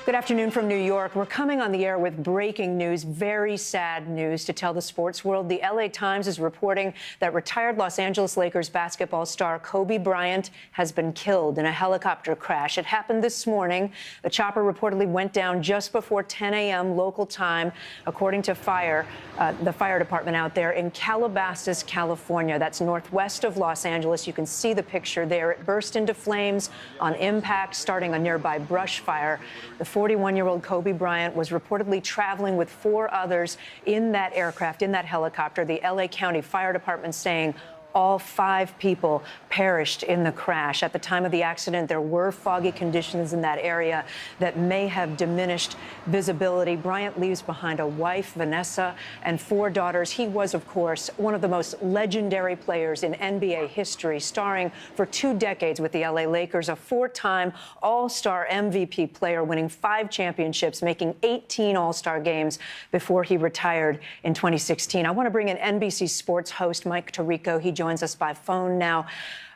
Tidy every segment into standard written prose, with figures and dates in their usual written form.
Good afternoon from New York. We're coming on the air with breaking news, very sad news to tell the sports world. The LA Times is reporting that retired Los Angeles Lakers basketball star Kobe Bryant has been killed in a helicopter crash. It happened this morning. The chopper reportedly went down just before 10 a.m. local time, according to the fire department out there in Calabasas, California. That's northwest of Los Angeles. You can see the picture there. It burst into flames on impact, starting a nearby brush fire. The 41-year-old Kobe Bryant was reportedly traveling with 4 others in that aircraft, in that helicopter. The LA County Fire Department saying all 5 people perished in the crash. At the time of the accident, there were foggy conditions in that area that may have diminished visibility. Bryant leaves behind a wife, Vanessa, and 4 daughters. He was, of course, one of the most legendary players in NBA history, starring for 2 decades with the LA Lakers, a 4-time All-Star MVP player, winning 5 championships, making 18 All-Star games before he retired in 2016. I want to bring in NBC Sports host Mike Tirico. He joins us by phone now.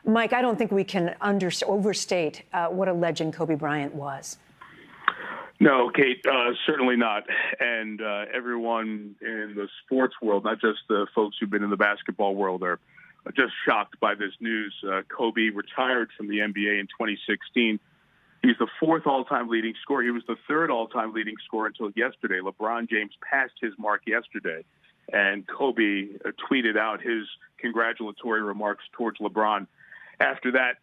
Mike, I don't think we can overstate what a legend Kobe Bryant was. No, Kate, certainly not. And everyone in the sports world, not just the folks who've been in the basketball world, are just shocked by this news. Kobe retired from the NBA in 2016. He's the 4th all-time leading scorer. He was the 3rd all-time leading scorer until yesterday. LeBron James passed his mark yesterday. And Kobe tweeted out his congratulatory remarks towards LeBron. After that,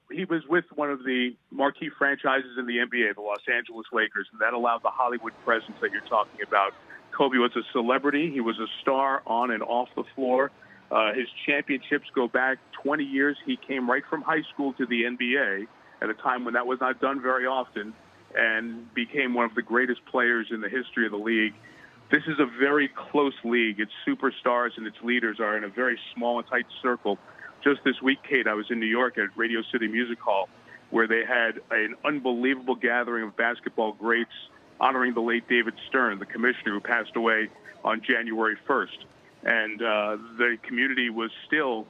he was with one of the marquee franchises in the NBA, the Los Angeles Lakers, and that allowed the Hollywood presence that you're talking about. Kobe was a celebrity. He was a star on and off the floor. His championships go back 20 years. He came right from high school to the NBA at a time when that was not done very often, and became one of the greatest players in the history of the league. This is a very close league. Its superstars and its leaders are in a very small and tight circle. Just this week, Kate, I was in New York at Radio City Music Hall, where they had an unbelievable gathering of basketball greats honoring the late David Stern, the commissioner who passed away on January 1st. And the community was still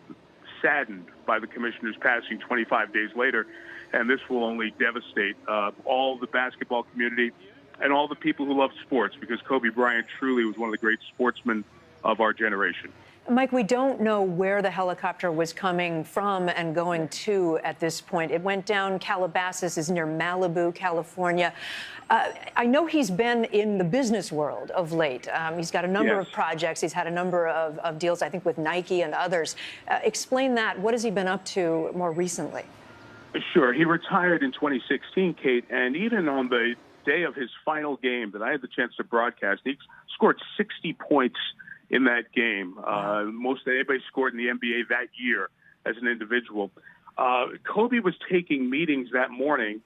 saddened by the commissioner's passing 25 days later. And this will only devastate all the basketball community and all the people who love sports, because Kobe Bryant truly was one of the great sportsmen of our generation. Mike, we don't know where the helicopter was coming from and going to at this point. It went down. Calabasas is near Malibu, California. I know he's been in the business world of late. He's got a number of projects. He's had a number of deals, I think, with Nike and others. Explain that. What has he been up to more recently? Sure. He retired in 2016, Kate, and even on the day of his final game that I had the chance to broadcast, he scored 60 points in that game, most that anybody scored in the NBA that year as an individual. Kobe was taking meetings that morning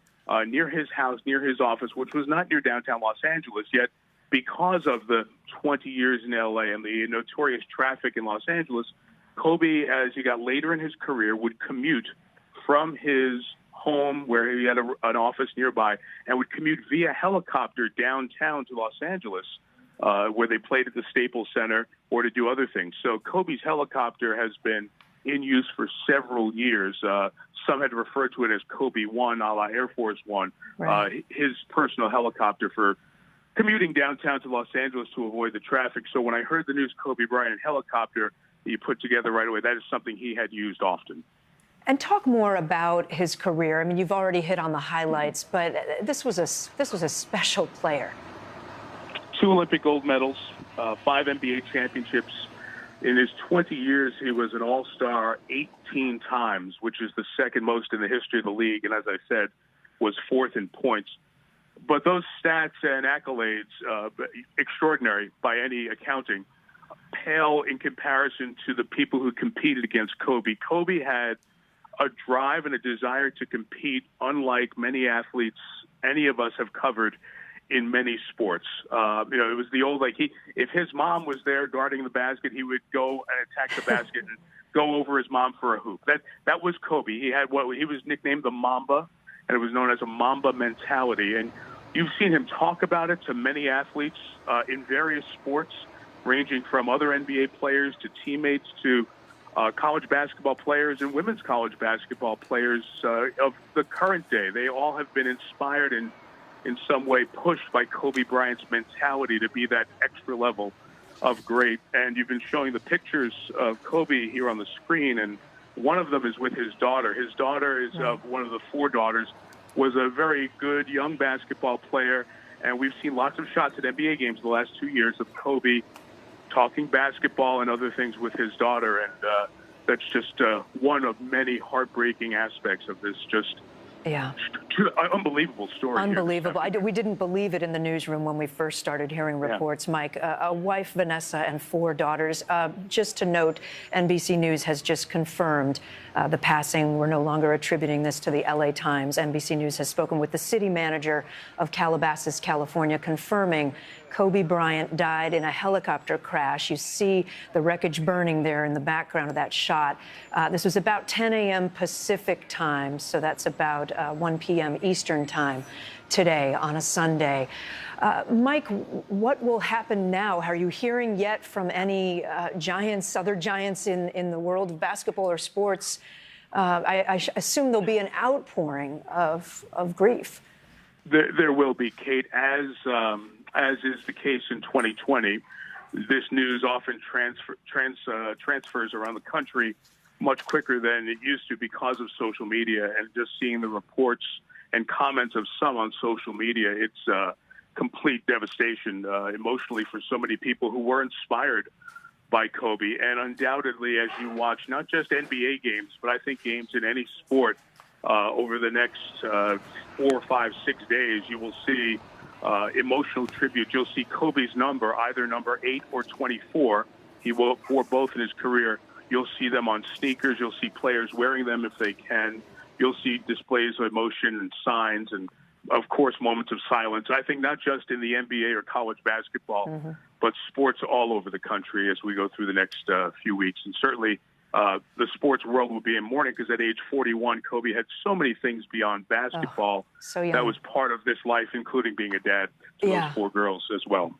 near his house, near his office, which was not near downtown Los Angeles, yet because of the 20 years in LA and the notorious traffic in Los Angeles, Kobe, as he got later in his career, would commute from his home, where he had an office nearby, and would commute via helicopter downtown to Los Angeles, where they played at the Staples Center, or to do other things. So Kobe's helicopter has been in use for several years. Some had referred to it as Kobe One, a la Air Force One, right. His personal helicopter for commuting downtown to Los Angeles to avoid the traffic. So when I heard the news Kobe Bryant helicopter, you put together right away, that is something he had used often. And talk more about his career. I mean, you've already hit on the highlights, but this was a special player. 2 Olympic gold medals, 5 NBA championships. In his 20 years, he was an all-star 18 times, which is the 2nd most in the history of the league, and as I said, was 4th in points. But those stats and accolades, extraordinary by any accounting, pale in comparison to the people who competed against Kobe. Kobe had a drive and a desire to compete unlike many athletes any of us have covered in many sports. It was the old, if his mom was there guarding the basket, he would go and attack the basket and go over his mom for a hoop. That was Kobe. He had what he was nicknamed the Mamba, and it was known as a Mamba mentality. And you've seen him talk about it to many athletes in various sports, ranging from other NBA players to teammates to college basketball players and women's college basketball players of the current day. They all have been inspired and in some way pushed by Kobe Bryant's mentality to be that extra level of great. And you've been showing the pictures of Kobe here on the screen, and one of them is with his daughter. His daughter is one of the four daughters, was a very good young basketball player, and we've seen lots of shots at NBA games the last 2 years of Kobe talking basketball and other things with his daughter, and that's just one of many heartbreaking aspects of this unbelievable story. Unbelievable. We didn't believe it in the newsroom when we first started hearing reports, Mike. A wife, Vanessa, and four daughters. Just to note, NBC News has just confirmed the passing. We're no longer attributing this to the LA Times. NBC News has spoken with the city manager of Calabasas, California, confirming Kobe Bryant died in a helicopter crash. You see the wreckage burning there in the background of that shot. This was about 10 a.m. Pacific time, so that's about 1 p.m. Eastern time today on a Sunday. Mike, what will happen now? Are you hearing yet from any other giants in the world of basketball or sports? I assume there'll be an outpouring of grief. There will be, Kate, as is the case in 2020. This news often transfers around the country much quicker than it used to because of social media, and just seeing the reports and comments of some on social media, it's complete devastation emotionally for so many people who were inspired by Kobe. And undoubtedly, as you watch not just NBA games, but I think games in any sport over the next 4, 5, 6 days, you will see emotional tribute. You'll see Kobe's number, either number 8 or 24. He wore both in his career. You'll see them on sneakers. You'll see players wearing them if they can. You'll see displays of emotion and signs and, of course, moments of silence. I think not just in the NBA or college basketball, but sports all over the country as we go through the next few weeks. And certainly the sports world will be in mourning because at age 41, Kobe had so many things beyond basketball so young. That was part of this life, including being a dad to those four girls as well.